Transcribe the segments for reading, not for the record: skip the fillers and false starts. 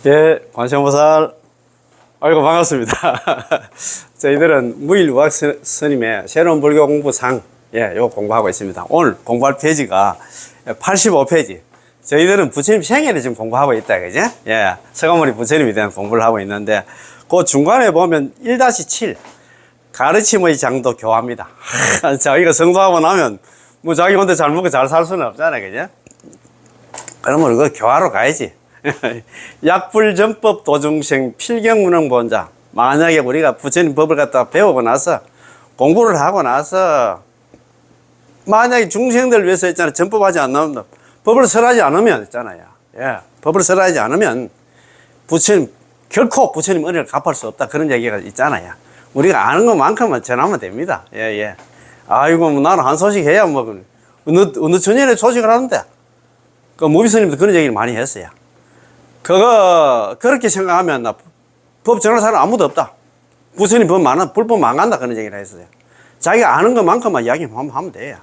예, 관세음보살. 아이고, 반갑습니다. 저희들은 무일우학 스님의 새로운 불교 공부상, 요 공부하고 있습니다. 오늘 공부할 페이지가 85페이지. 저희들은 부처님 생애를 지금 공부하고 있다, 그죠? 예, 서가모니 부처님에 대한 공부를 하고 있는데, 그 중간에 보면 1-7, 가르침의 장도 교화입니다. 자기가 성도하고 나면, 뭐 자기 혼자 잘 먹고 잘 살 수는 없잖아요, 그죠? 그러면 그 교화로 가야지. 약불전법 도중생 필경무능본자. 만약에 우리가 부처님 법을 갖다 배우고 나서 공부를 하고 나서 만약에 중생들 위해서 있잖아요. 전법하지 않는다. 법을 설하지 않으면 있잖아요. 예, 법을 설하지 않으면 부처님 결코 부처님 은혜를 갚을 수 없다. 그런 얘기가 있잖아요. 우리가 아는 것만큼만 전하면 됩니다. 예, 예. 아이고, 뭐 나는 한 소식 해야 뭐 어느 천년에 소식을 하는데 그 모비스님도 그런 얘기를 많이 했어요. 그렇게 생각하면 법 전할 사람 아무도 없다. 부처님 법 많아, 불법 망한다. 그런 얘기를 했어요. 자기가 아는 것만큼만 이야기하면 돼요.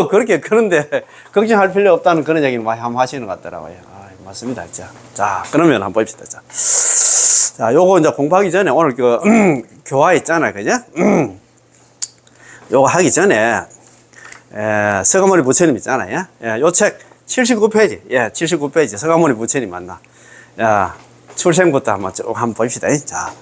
그렇게, 그런데, 걱정할 필요 없다는 그런 얘기를 많이 하시는 것 같더라고요. 맞습니다. 자, 그러면 한번 봅시다. 자, 요거 이제 공부하기 전에 오늘 교화 있잖아요. 그죠? 요거 하기 전에, 서가모니 부처님 있잖아요. 요 책, 79페이지. 예, 79페이지. 서가모니 부처님 만나. 야, 출생부터 한번 봅시다. 자,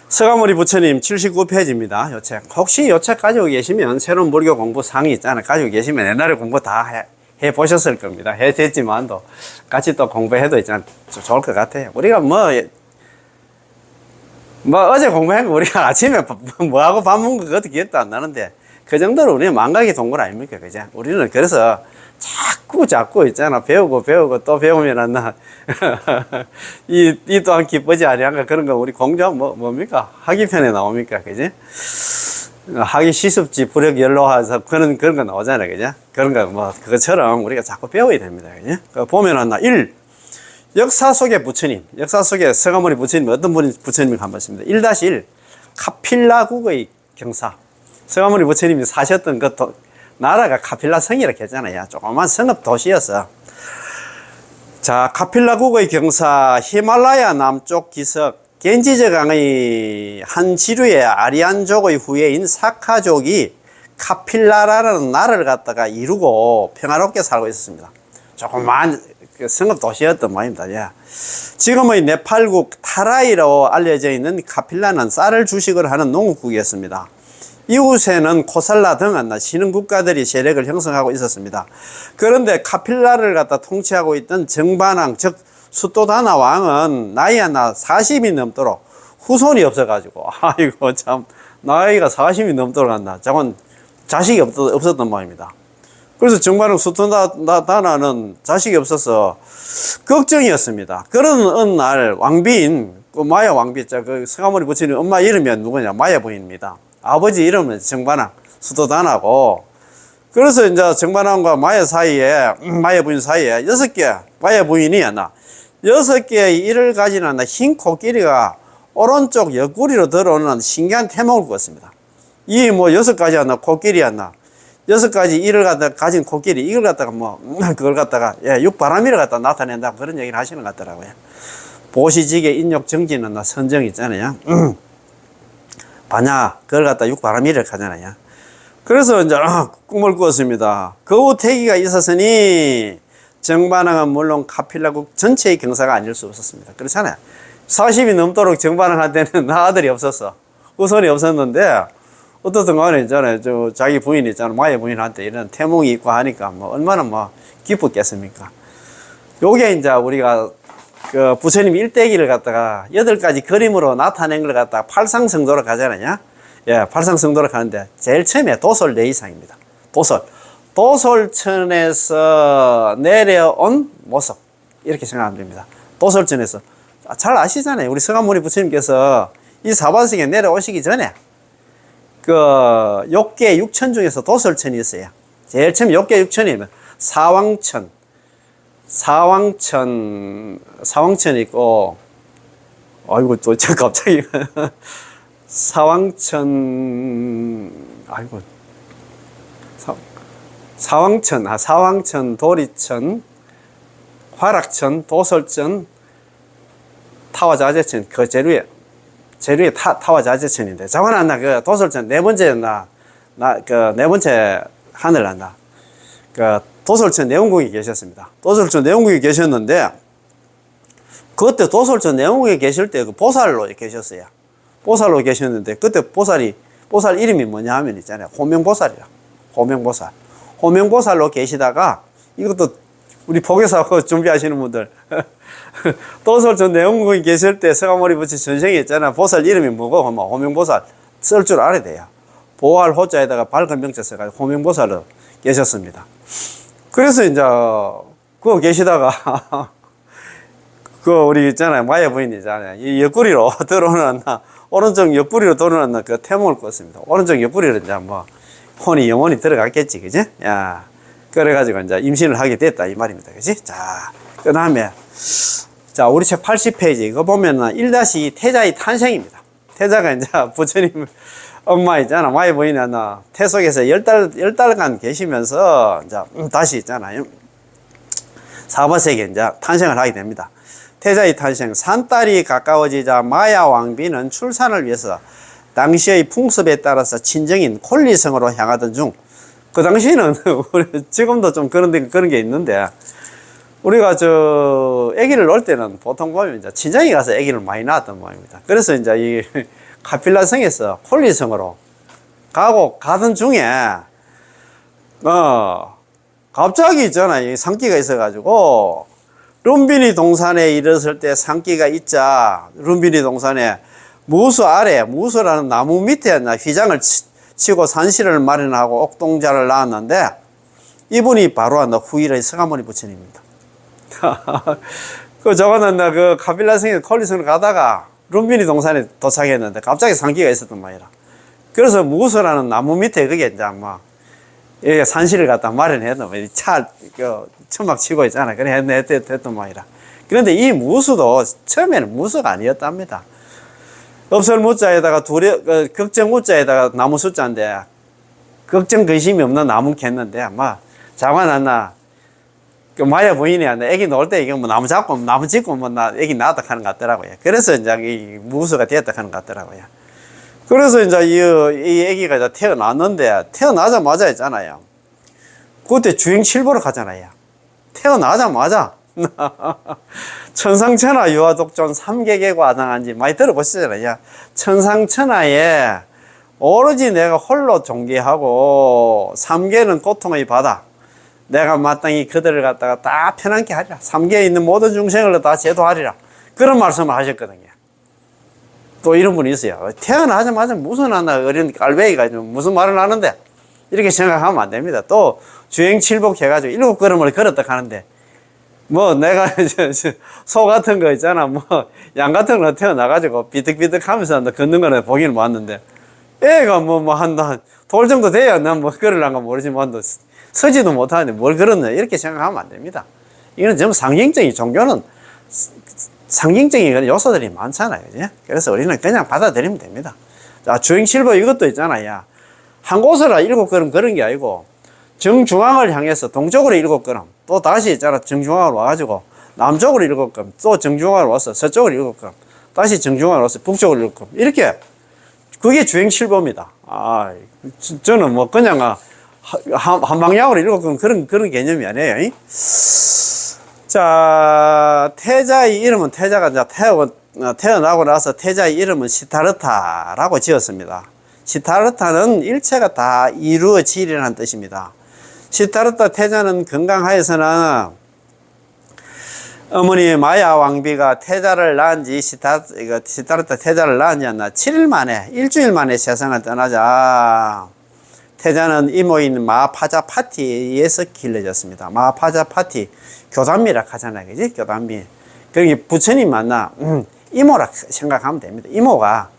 서가모니 부처님 79페이지입니다. 요 책. 혹시 요 책 가지고 계시면 새로운 불교 공부 상이 있잖아요. 가지고 계시면 옛날에 공부 다 해 보셨을 겁니다. 됐지만도 같이 또 공부해도 있잖아요. 좋을 것 같아요. 우리가 어제 공부한 거 우리가 아침에 뭐하고 밥 먹은 거 그것도 기억도 안 나는데 그 정도로 우리는 망각의 동물 아닙니까? 그죠? 우리는 그래서 자꾸 있잖아. 배우고 또 배우면 안 나. 이 또한 기쁘지 아니한가? 그런 거 우리 공부하면 뭡니까? 학기편에 나옵니까? 그지? 학기 시습지 불역 연로화해서 그런 거 나오잖아요. 그죠? 그런 거 그것처럼 우리가 자꾸 배워야 됩니다. 그죠? 보면 1. 역사 속의 부처님. 역사 속의 서가모니 부처님, 어떤 분이 부처님을 한 번입니다. 1-1. 카필라국의 경사. 서가모니 부처님이 사셨던 나라가 카필라 성이라고 했잖아요. 조그만 성읍 도시였어. 자, 카필라국의 경사, 히말라야 남쪽 기슭, 겐지저강의 한 지류의 아리안족의 후예인 사카족이 카필라라는 나라를 갖다가 이루고 평화롭게 살고 있었습니다. 조그만 성읍 도시였던 모양입니다. 예. 지금의 네팔국 타라이로 알려져 있는 카필라는 쌀을 주식을 하는 농업국이었습니다. 이웃에는 코살라 등 신흥 국가들이 세력을 형성하고 있었습니다. 그런데 카필라를 갖다 통치하고 있던 정반왕, 즉 수토다나 왕은 나이 하나 40이 넘도록 후손이 없어가지고, 아이고 참 나이가 40이 넘도록 한다. 저건 자식이 없었던 모양입니다. 그래서 정반왕 수토다나는 자식이 없어서 걱정이었습니다. 그런 어느 날 왕비인 마야 왕비, 서가모니 부처님 엄마 이름이 누구냐? 마야 부인입니다. 아버지 이름은 정반왕, 수도단하고, 그래서 이제 정반왕과 마야 부인 사이에 6개, 마야 부인이 6개의 이를 가진 흰 코끼리가 오른쪽 옆구리로 들어오는 신기한 태몽을 꾸었습니다. 이 6가지 코끼리 6가지 이를 가진 코끼리, 이걸 갖다가 그걸 갖다가, 육바람이를 갖다 나타낸다. 그런 얘기를 하시는 것 같더라고요. 보시직에 인욕 정지는 선정 있잖아요. 반야, 그걸 갖다 육바람이를 하잖아요. 그래서 이제 꿈을 꾸었습니다. 거우태기가 있었으니 정반왕은 물론 카필라국 전체의 경사가 아닐 수 없었습니다. 그렇잖아요. 40이 넘도록 정반왕한테는 아들이 없었어. 후손이 없었는데 어떻든 간에 있잖아요. 자기 부인이 있잖아요. 마야 부인한테 이런 태몽이 있고 하니까 얼마나 기쁘겠습니까? 요게 이제 우리가 부처님 일대기를 갖다가 8가지 그림으로 나타낸 걸 갖다가 팔상성도로 가잖아요. 예, 팔상성도로 가는데 제일 처음에 도솔 내이상입니다. 도솔천에서 내려온 모습. 이렇게 생각하면 됩니다. 도솔천에서. 잘 아시잖아요. 우리 서가모니 부처님께서 이 사바세계에 내려오시기 전에 욕계 6천 중에서 도솔천이 있어요. 제일 처음 욕계 6천이면 사왕천 있고, 아이고, 또, 갑자기, 사왕천, 도리천, 화락천, 도솔천, 타화자재천, 그 제루에 타화자재천인데, 자관한나, 그 도솔천 네 번째 네 번째 하늘 난다. 그 도솔천 내원국에 계셨습니다. 도솔천 내원국에 계셨는데, 그때 도솔천 내원국에 계실 때 그 보살로 계셨어요. 보살로 계셨는데, 그때 보살 이름이 뭐냐 하면 있잖아요. 호명보살이라. 호명보살. 호명보살로 계시다가, 이것도 우리 보게사하고 준비하시는 분들, 도솔천 내원국에 계실 때 서가모니 부처 전생에 있잖아. 보살 이름이 뭐고, 뭐 호명보살 쓸 줄 알아야 돼요. 보할 호자에다가 밝은 명자 써가지고 호명보살로 계셨습니다. 그래서 이제 그거 계시다가 그 우리 있잖아요, 마야 부인 있잖아요, 이 옆구리로 들어오는 오른쪽 옆구리로 들어오는 그 태몽을 꿨습니다. 오른쪽 옆구리로 이제 뭐 혼이 영혼이 들어갔겠지, 그지? 야, 그래가지고 이제 임신을 하게 됐다 이 말입니다, 그지? 자, 그 다음에 자, 우리 책 80페이지 이거 보면은 1-2 태자의 탄생입니다. 태자가 이제 부처님 엄마 있잖아, 마야 부인이 태 속에서 10달간 계시면서 이제 다시 있잖아요, 사바세계 이제 탄생을 하게 됩니다. 태자의 탄생. 산딸이 가까워지자 마야 왕비는 출산을 위해서 당시의 풍습에 따라서 친정인 콜리성으로 향하던 중, 그 당시에는 우리 지금도 좀 그런 게 있는데, 우리가 아기를 낳을 때는 보통 보면 이제 친정에 가서 아기를 많이 낳았던 모양입니다. 그래서 이제 이 카필라성에서 콜리성으로 가던 중에 갑자기 있잖아, 이 산기가 있어가지고 룸비니 동산에 이르렀을 때 산기가 있자, 룸비니 동산에 무수라는 나무 밑에 휘장을 치고 산실을 마련하고 옥동자를 낳았는데, 이분이 바로 후일의 서가모니 부처님입니다. 저거는 그 카빌라성에 콜리성을 가다가 룸비니 동산에 도착했는데 갑자기 산기가 있었단 말이라. 그래서 무수라는 나무 밑에 그게 이제 산실을 갖다 마련했단 말이야. 천막 치고 있잖아. 그래 했던 말이라. 그런데 이 무수도 처음에는 무수가 아니었답니다. 업설 무자에다가 걱정 무자에다가 나무 숫자인데, 걱정 근심이 없는 나무 캤는데, 아마 자관하나 그 마야 부인이 애기 놓을 때 이게 뭐 나무 짓고 뭐 애기 낳았다 하는 것 같더라고요. 그래서 이제 이 무수가 되었다 하는 것 같더라고요. 그래서 이제 이 애기가 이제 태어났는데, 태어나자마자 있잖아요, 그때 주행칠보로 가잖아요. 태어나자마자 천상천하 유아독존 삼계계고 아당한지 많이 들어보시잖아요. 천상천하에 오로지 내가 홀로 존귀하고, 삼계는 고통의 바다, 내가 마땅히 그들을 갖다가 다 편안케 하리라, 삼계에 있는 모든 중생을 다 제도하리라, 그런 말씀을 하셨거든요. 또 이런 분이 있어요. 태어나자마자 무슨 어린 깔배기가 무슨 말을 하는데, 이렇게 생각하면 안 됩니다. 또 주행칠복 해가지고 7걸음을 걸었다 하는데, 뭐 내가 소 같은 거 있잖아, 뭐 양 같은 거 태어나가지고 비득비득 하면서 걷는 거는 보기는 봤는데, 애가 한 돌 정도 돼야 난 뭐 걸으란가 모르지만 서지도 못하는데 뭘 걸었나, 이렇게 생각하면 안 됩니다. 이거는 전부 상징적인, 종교는 상징적인 요소들이 많잖아요, 그죠? 그래서 우리는 그냥 받아들이면 됩니다. 자, 주행실보 이것도 있잖아요. 한 곳으로 7걸음 걸은 게 아니고 정중앙을 향해서 동쪽으로 7걸음, 또 다시 있잖아, 정중앙으로 와가지고 남쪽으로 7걸음, 또 정중앙으로 와서 서쪽으로 7걸음, 다시 정중앙으로 와서 북쪽으로 7걸음, 이렇게, 그게 주행실보입니다. 저는 뭐 그냥 한 방향으로 7걸음 그런 개념이 아니에요. 자, 태자의 이름은, 태자가 이제 태어나고 나서 태자의 이름은 시타르타라고 지었습니다. 시타르타는 일체가 다 이루어지리라는 뜻입니다. 시타르타 태자는 건강하여서는 어머니 마야 왕비가 태자를 낳은 지, 시타르타 태자를 낳은 지 7일 만에, 일주일 만에 세상을 떠나자 태자는 이모인 마파자파티에서 길러졌습니다. 마파자파티, 교단미라 하잖아요, 그지? 교단미. 그러니까 부처님 만나 이모라 생각하면 됩니다. 이모가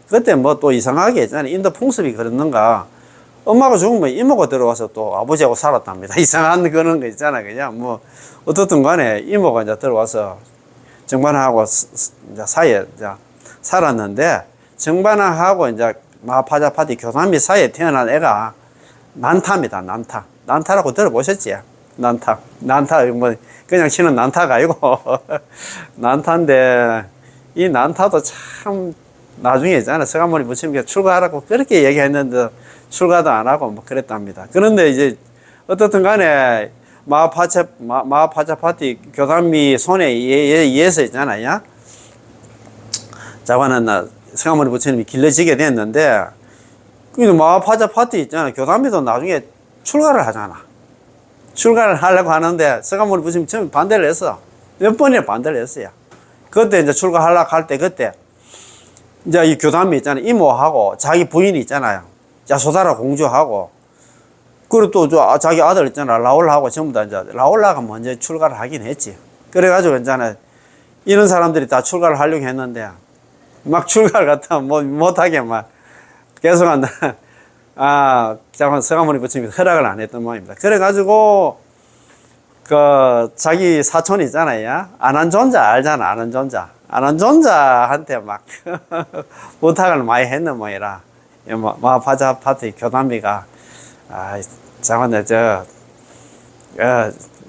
그때 뭐 또 이상하게 있잖아요, 인도 풍습이 그렇는가, 엄마가 죽으면 이모가 들어와서 또 아버지하고 살았답니다. 이상한 그런 거 있잖아요, 그냥 뭐 어떻든 간에 이모가 이제 들어와서 정반하고 이제 사이에 이제 살았는데, 정반하고 이제 마파자파티 교단미 사이에 태어난 애가 난타입니다. 난타라고 들어보셨지? 난타, 뭐, 그냥 치는 난타가 아니고, 난타인데, 이 난타도 참, 나중에 있잖아. 서가모니 부처님께서 출가하라고 그렇게 얘기했는데, 출가도 안 하고, 뭐, 그랬답니다. 그런데 이제, 어떻든 간에, 마하파자파티 교단미 손에 의해서 있잖아요. 자관한 서가모니 부처님이 길러지게 됐는데, 마하파자파티 있잖아. 교단미도 나중에 출가를 하잖아. 출가를 하려고 하는데 서가모니 부처님이 처음에 반대를 했어. 몇 번이나 반대를 했어요. 그때 이제 출가하려고 할 때 그때 이제 이 교단미 있잖아요. 이모하고 자기 부인이 있잖아요. 야소다라 공주하고 그리고 또 자기 아들 있잖아. 라올라하고 전부 다 이제 라올라가 먼저 출가를 하긴 했지. 그래가지고 있잖아. 이런 사람들이 다 출가를 하려고 했는데 막 출가를 갖다 못하게 막 계속 한다. 서가모니 부처님이 허락을 안 했던 모양입니다. 그래가지고, 자기 사촌 있잖아요. 아난존자 알잖아, 아난존자. 아난존자한테 막, 부탁을 많이 했는 모양이라. 마하파자파티 교단비가,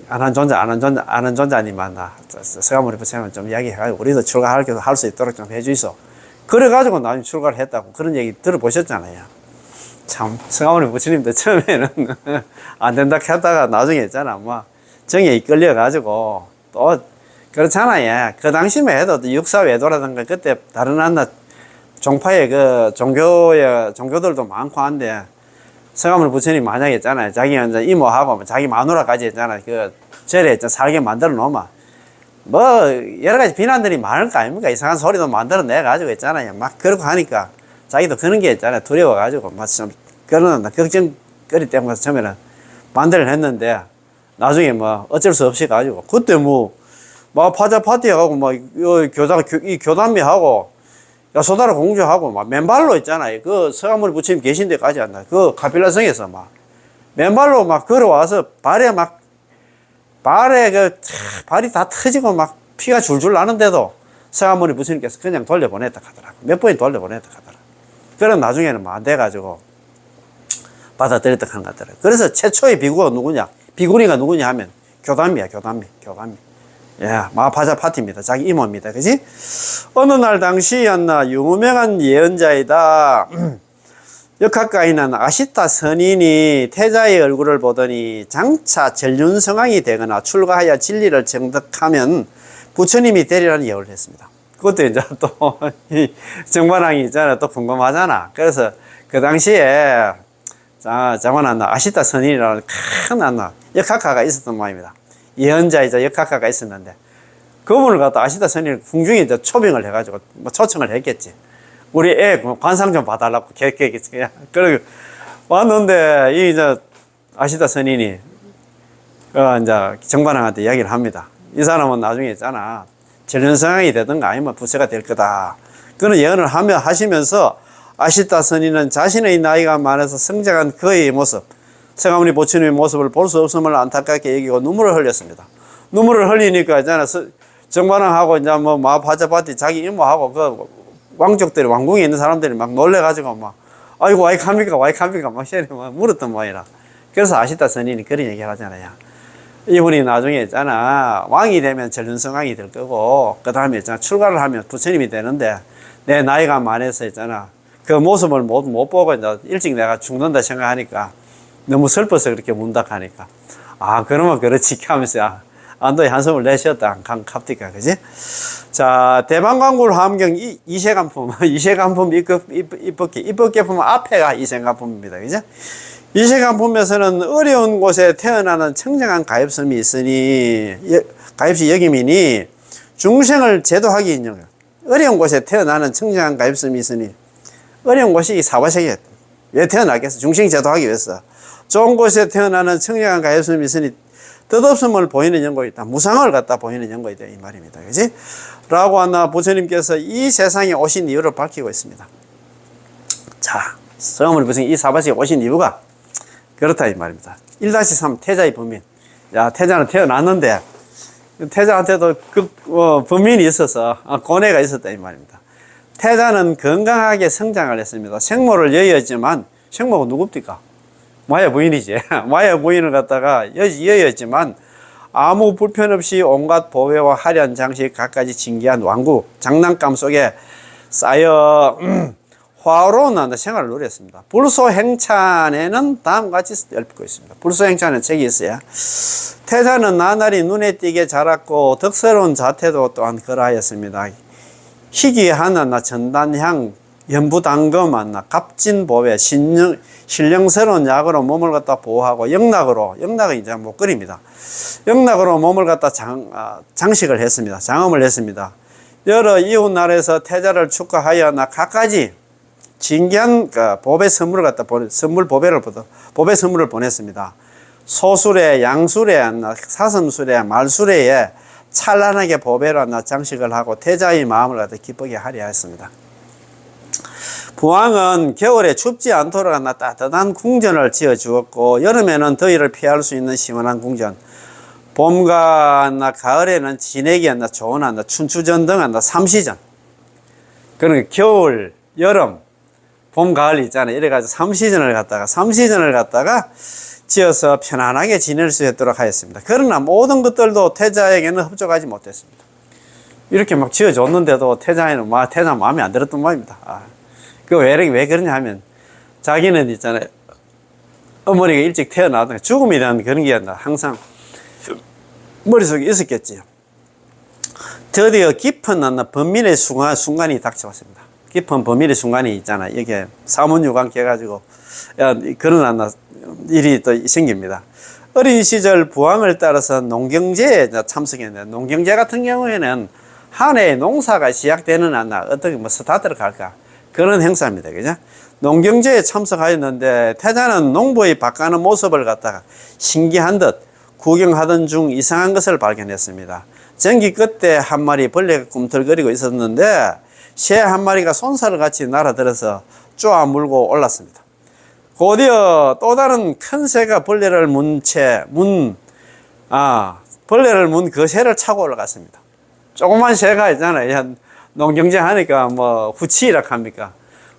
아난존자님 서가모니 부처님은 좀 이야기해가지고, 우리도 출가할 수 있도록 좀 해주이소. 그래가지고 나중에 출가를 했다고 그런 얘기 들어보셨잖아요. 참, 서가모니 부처님도 처음에는 안 된다 했다가 나중에 있잖아. 뭐, 정에 이끌려가지고 또, 그렇잖아요. 그 당시만 해도 육사외도라든가 그때 다른 종파의 종교들도 많고 한데, 서가모니 부처님 만약에 있잖아요. 자기가 이제 이모하고 자기 마누라까지 있잖아요. 절에 살게 만들어 놓으면, 뭐, 여러 가지 비난들이 많을 거 아닙니까? 이상한 소리도 만들어 내가지고 있잖아요. 막 그렇고 하니까. 자기도 그런 게 있잖아요. 두려워가지고, 막 좀, 그런, 걱정거리 때문에 처음에는 반대를 했는데, 나중에 뭐, 어쩔 수 없이 가지고, 그때 뭐, 파자파티하고, 이 교단미하고, 야소다라 공주하고, 막, 맨발로 있잖아요. 서가모니 부처님 계신 데까지 한다. 카필라성에서 막, 맨발로 막 걸어와서, 발이 다 터지고 막, 피가 줄줄 나는데도, 서가모니 부처님께서 그냥 돌려보냈다 하더라고. 몇 번이 돌려보냈다 하더라고. 그럼 나중에는 뭐 안 돼가지고 받아들였다 하는 것 같더라고요. 그래서 최초의 비구가 누구냐? 비구니가 누구냐 하면 교단미야, 교단미. 예, 마하파자파티입니다. 자기 이모입니다. 그지? 어느 날 당시였나 유명한 예언자이다. 역학가에 있는 아시타 선인이 태자의 얼굴을 보더니 장차 전륜성왕이 되거나 출가하여 진리를 정득하면 부처님이 되리라는 예언을 했습니다. 그것도 이제 또, 정관왕이 있잖아. 또 궁금하잖아. 그래서 그 당시에, 아시타 선인이라는 큰 역학가가 있었던 모양입니다. 예언자이자 역학가가 있었는데, 그분을 갖다 아시타 선인을 궁중에 이제 초빙을 해가지고, 뭐 초청을 했겠지. 우리 애 관상 좀 봐달라고, 그리고 왔는데, 아시타 선인이, 이제 정관왕한테 이야기를 합니다. 이 사람은 나중에 있잖아. 전륜성왕이 되든가 아니면 부처가 될 거다. 그런 예언을 하시면서 아시타 선인은 자신의 나이가 많아서 성장한 그의 모습, 서가모니 부처님의 모습을 볼 수 없음을 안타깝게 여기고 눈물을 흘렸습니다. 눈물을 흘리니까 있잖아. 정관왕하고 이제 뭐 마하파자파티 자기 이모하고 왕족들이 왕궁에 있는 사람들이 막 놀래가지고 막 아이고 와이캅니까 막 시원히 물었던 모양이라. 그래서 아시타 선인이 그런 얘기를 하잖아요. 이분이 나중에 있잖아. 왕이 되면 전륜성왕이 될 거고, 그 다음에 있잖아. 출가를 하면 부처님이 되는데, 내 나이가 많아서 있잖아. 그 모습을 못 보고 이제 일찍 내가 죽는다 생각하니까, 너무 슬퍼서 그렇게 문답하니까. 그러면 그렇지 하면서, 안도의 한숨을 내쉬었다. 갑디까, 그지? 자, 대방광굴 함경 이세간품. 이세간품 입법계품 앞에가 이세간품입니다. 그지? 이세간품에서는 어려운 곳에 태어나는 청정한 가엾음이 있으니, 가엾이 여김이니, 중생을 제도하기 인정. 어려운 곳에 태어나는 청정한 가엾음이 있으니, 어려운 곳이 이 사바세계. 왜 태어나겠어? 중생 제도하기 위해서. 좋은 곳에 태어나는 청정한 가엾음이 있으니, 뜻없음을 보이는 연고가 있다. 무상을 갖다 보이는 연고가 있다. 이 말입니다. 그지? 라고 하나 부처님께서 이 세상에 오신 이유를 밝히고 있습니다. 자, 서가모니 부처님 이 사바세계에 오신 이유가 그렇다 이 말입니다. 1-3 태자의 범민. 야, 태자는 태어났는데 태자한테도 범민이 있어서 고뇌가 있었다 이 말입니다. 태자는 건강하게 성장을 했습니다. 생모를 여의었지만 생모가 누굽니까? 마야 부인이지. 마야 부인을 갖다가 여였지만 아무 불편 없이 온갖 보배와 화려한 장식 갖가지 진귀한 왕국 장난감 속에 쌓여 화로운 생활을 누렸습니다. 불소행찬에는 다음과 같이 읊고 있습니다. 불소행찬은 책이 있어요. 태자는 나날이 눈에 띄게 자랐고 덕스러운 자태도 또한 그러하였습니다. 희귀한 전단향 연부당금 값진 보배 신령스러운 약으로 몸을 갖다 보호하고 영락은 이제 목걸이입니다. 영락으로 몸을 갖다 장식을 했습니다. 장엄을 했습니다. 여러 이웃 나라에서 태자를 축하하여 갖가지 진귀한 보배 선물을 갖다 보배 선물을 보냈습니다. 소술에, 양술에, 사슴술에, 말술에 찬란하게 보배로 장식을 하고 태자의 마음을 갖다 기쁘게 하려 했습니다. 부왕은 겨울에 춥지 않도록 따뜻한 궁전을 지어 주었고 여름에는 더위를 피할 수 있는 시원한 궁전, 봄과 가을에는 지내기 좋은 춘추전 등 삼시전, 그러니까 겨울, 여름, 봄, 가을 있잖아요. 이래가지고 삼시전을 갖다가 지어서 편안하게 지낼 수 있도록 하였습니다. 그러나 모든 것들도 태자에게는 흡족하지 못했습니다. 이렇게 막 지어줬는데도 태자 마음에 안 들었던 말입니다. 왜 그러냐 하면 자기는 있잖아요. 어머니가 일찍 태어나서 죽음에 대한 그런 게 항상 머릿속에 있었겠지요. 드디어 깊은 번민의 순간이 닥쳐왔습니다. 깊은 범위의 순간이 있잖아. 이게 사문유관 깨가지고 그런 일이 또 생깁니다. 어린 시절 부왕을 따라서 농경제에 참석했는데, 농경제 같은 경우에는 한 해의 농사가 시작되는 어떻게 스타트를 갈까 그런 행사입니다. 그죠? 농경제에 참석하였는데 태자는 농부의 바가는 모습을 갖다가 신기한 듯 구경하던 중 이상한 것을 발견했습니다. 전기 끝에 한 마리 벌레가 꿈틀거리고 있었는데 새 한 마리가 손살을 같이 날아들어서 쪼아 물고 올랐습니다. 곧이어 또 다른 큰 새가 벌레를 문 그 새를 차고 올라갔습니다. 조그만 새가 있잖아요. 농경제 하니까 후치라 합니까?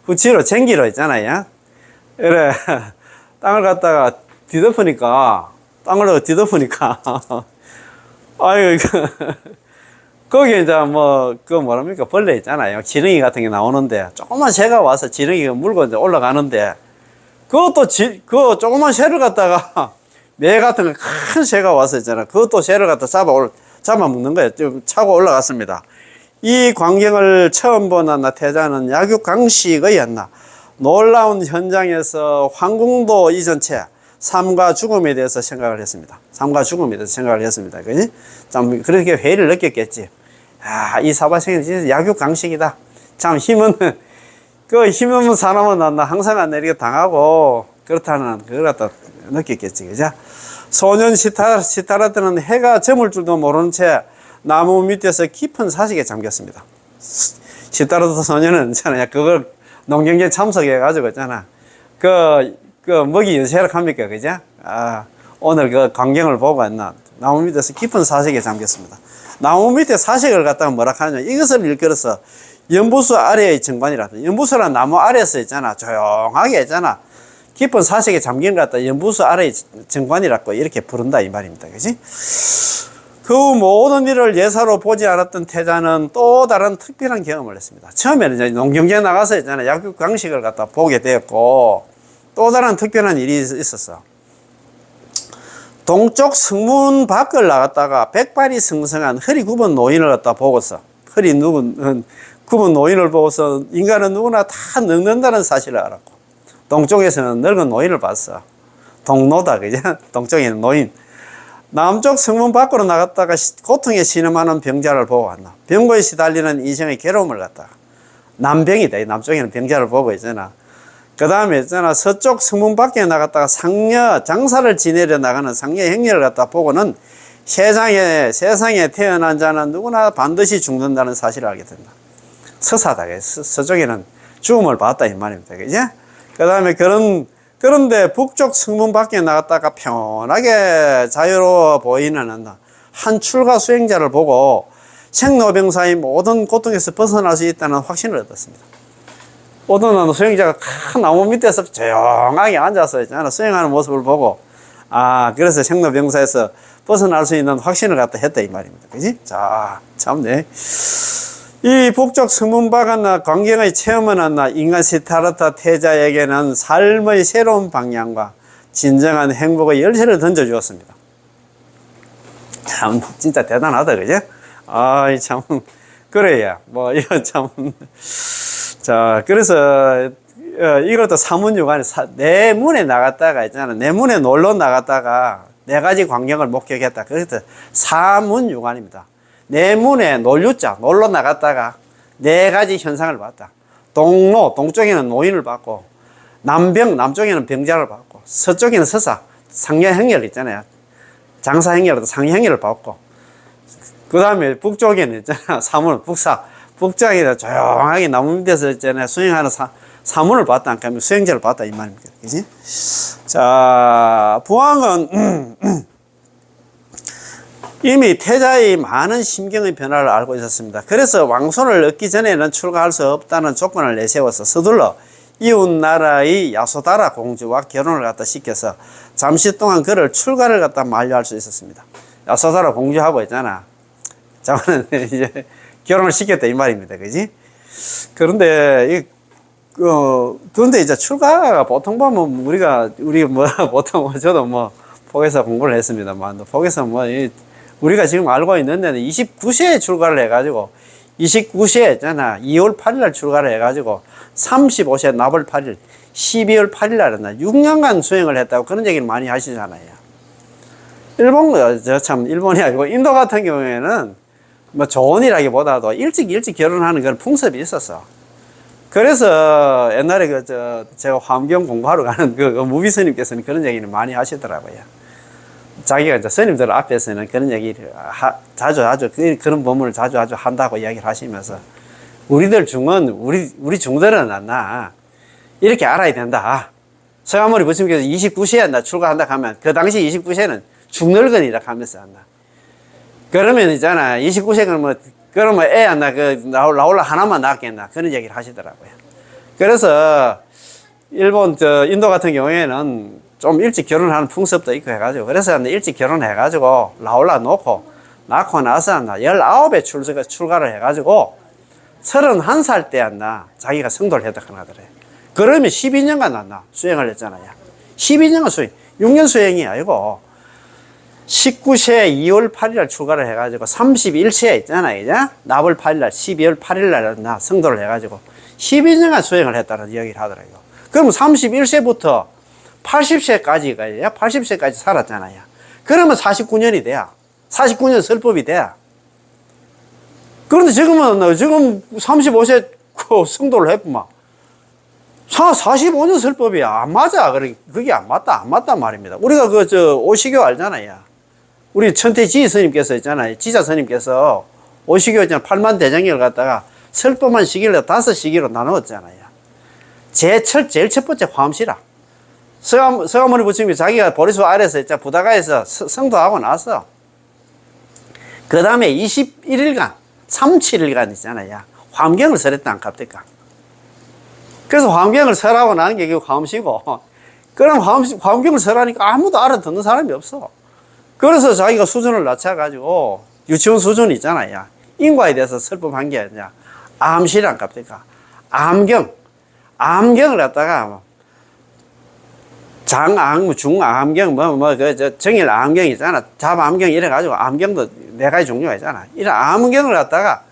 후치로 쟁기로 있잖아요. 그래 땅을 갖다가 뒤덮으니까 아유 거기에 이제 뭐랍니까? 벌레 있잖아요. 지렁이 같은 게 나오는데, 조그만 새가 와서 지렁이가 물고 이제 올라가는데, 그 조그만 새를 갖다가, 매 같은 큰 새가 와서 있잖아. 그것도 새를 갖다 잡아먹는 거예요. 좀 차고 올라갔습니다. 이 광경을 처음 본 태자는 약육강식의 놀라운 현장에서 황궁도 이전 채 삶과 죽음에 대해서 생각을 했습니다. 그지? 참, 그렇게 회의를 느꼈겠지. 이 사바생이 진짜 약육강식이다. 참, 힘없는 사람은 항상 이렇게 당하고, 그렇다는, 그걸 갖다 느꼈겠지. 그죠? 소년 시타라트는 해가 저물 줄도 모르는 채 나무 밑에서 깊은 사색에 잠겼습니다. 시타라트 소년은 있잖아요. 그걸 농경제 참석해가지고 있잖아. 먹이 연세를 합니까? 그죠? 오늘 그 광경을 보고 나무 밑에서 깊은 사색에 잠겼습니다. 나무 밑에 사색을 갖다가 뭐라 하냐. 이것을 일컬어서 연부수 아래의 정관이라다. 연부수란 나무 아래에서 있잖아. 조용하게 있잖아. 깊은 사색에 잠긴 것 같다. 연부수 아래의 정관이라고 이렇게 부른다. 이 말입니다. 그지? 그 모든 일을 예사로 보지 않았던 태자는 또 다른 특별한 경험을 했습니다. 처음에는 이제 농경지에 나가서 있잖아. 약육강식을 갖다 보게 되었고, 또 다른 특별한 일이 있었어. 동쪽 성문 밖을 나갔다가 백발이 승성한 허리 굽은 노인을 갖다 보고서, 굽은 노인을 보고서 인간은 누구나 다 늙는다는 사실을 알았고, 동쪽에서는 늙은 노인을 봤어. 동노다, 그죠? 동쪽에는 노인. 남쪽 성문 밖으로 나갔다가 고통에 신음하는 병자를 보고 왔나. 병고에 시달리는 인생의 괴로움을 갖다가. 남병이다. 남쪽에는 병자를 보고 있잖아. 그 다음에 있잖아. 서쪽 성문 밖에 나갔다가 장사를 지내려 나가는 상녀 행렬을 갖다 보고는 세상에 태어난 자는 누구나 반드시 죽는다는 사실을 알게 된다. 서사다. 서쪽에는 죽음을 봤다. 이 말입니다. 그죠? 그 다음에 그런데 북쪽 성문 밖에 나갔다가 편하게 자유로워 보이는 한 출가 수행자를 보고 생로병사의 모든 고통에서 벗어날 수 있다는 확신을 얻었습니다. 어떤 수행자가 큰 나무 밑에서 조용하게 앉아서 있잖아. 수행하는 모습을 보고, 아, 그래서 생로병사에서 벗어날 수 있는 확신을 갖다 했다, 이 말입니다. 그지? 자, 참네. 이 북쪽 성문박은 광경의 체험을 한나 인간 시타르타 태자에게는 삶의 새로운 방향과 진정한 행복의 열쇠를 던져주었습니다. 참, 진짜 대단하다, 그죠? 아, 참, 그래야, 뭐, 이거 참. 자, 그래서, 이것도 사문유관이 내 문에 나갔다가 있잖아. 내 문에 놀러 나갔다가 네 가지 광경을 목격했다. 그래서 사문유관입니다. 내 문에 놀유자, 놀러 나갔다가 네 가지 현상을 봤다. 동로, 동쪽에는 노인을 봤고, 남쪽에는 병자를 봤고, 서쪽에는 서사, 상여행렬 있잖아요. 장사행렬도 상여행렬을 봤고, 그 다음에 북쪽에는 있잖아. 사문, 북쪽에는 조용하게 나무 밑에서 있잖아요. 수행하는 사문을 봤다. 그러니까 수행자를 봤다. 이 말입니다. 그지? 자, 부왕은, 이미 태자의 많은 심경의 변화를 알고 있었습니다. 그래서 왕손을 얻기 전에는 출가할 수 없다는 조건을 내세워서 서둘러 이웃 나라의 야소다라 공주와 결혼을 갖다 시켜서 잠시 동안 그를 출가를 갖다 만료할 수 있었습니다. 야소다라 공주하고 있잖아. 자는 이제 결혼을 시켰다 이 말입니다. 그지? 그런데 그런데 이제 출가가 보통 보면 우리 뭐 보통 저도 뭐 복에서 공부를 했습니다만 복에서 뭐 우리가 지금 알고 있는 데는 29세에 출가를 해가지고 29세에 있잖아. 2월 8일 날 출가를 해가지고 35세 납월 8일 12월 8일 날 했나 6년간 수행을 했다고 그런 얘기를 많이 하시잖아요. 일본이 아니고 인도 같은 경우에는 뭐 조언이라기보다도 일찍 결혼하는 그런 풍습이 있었어. 그래서 옛날에 제가 화엄경 공부하러 가는 그 무비 스님께서는 그런 얘기를 많이 하시더라고요. 자기가 이제 스님들 앞에서는 그런 얘기를 자주 그런 법문을 자주 한다고 이야기를 하시면서 우리 중들은 나 이렇게 알아야 된다. 서가모니 부처님께서 29세에 나 출가한다 하면 그 당시 29세는 중늙은이라 하면서 한다. 그러면 있잖아 29세는 그러면 애 안 나올라 하나만 낳겠나 그런 얘기를 하시더라고요. 그래서 인도 같은 경우에는 좀 일찍 결혼하는 풍습도 있고 해가지고 그래서 일찍 결혼해가지고 라올라 낳고 나서 19에 출가를 해가지고 31살 때 자기가 성도를 했다 하더래요. 그러면 12년간 수행을 했잖아요. 12년간 수행, 6년 수행이 아니고 19세 2월 8일 출가를 해가지고 31세에 있잖아요. 이제 납월 8일 12월 8일 성도를 해가지고 12년간 수행을 했다는 이야기를 하더라고요. 그럼 31세부터 80세까지가 80세까지 살았잖아요. 그러면 49년이 돼야 49년 설법이 돼야. 그런데 지금 35세 성도를 했구만. 45년 설법이 안 맞아. 그게 안 맞단 말입니다. 우리가 오시교 알잖아요. 우리 천태지 스님께서 있잖아요. 지자 스님께서 오시교 있잖아요. 8만 대장경을 갖다가 설법한 시기를 5시기로 나누었잖아요. 제일 첫 번째 화엄시라. 서가모니 부처님이 자기가 보리수 아래에서 있자 부다가에서 성도하고 나서 그 다음에 21일간 37일간 있잖아요. 화엄경을 설했다 안 갑니까? 그래서 화엄경을 설하고 나는 게 화엄시고 그럼 화엄경을 설하니까 아무도 알아듣는 사람이 없어. 그래서 자기가 수준을 낮춰가지고 유치원 수준 있잖아요. 인과에 대해서 설법한 게 아니냐. 암시를 안 갑니까? 암경을 갖다가 장암, 중암경, 정일 암경 있잖아. 잡암경 이래가지고 암경도 4가지 종류가 있잖아. 이런 암경을 갖다가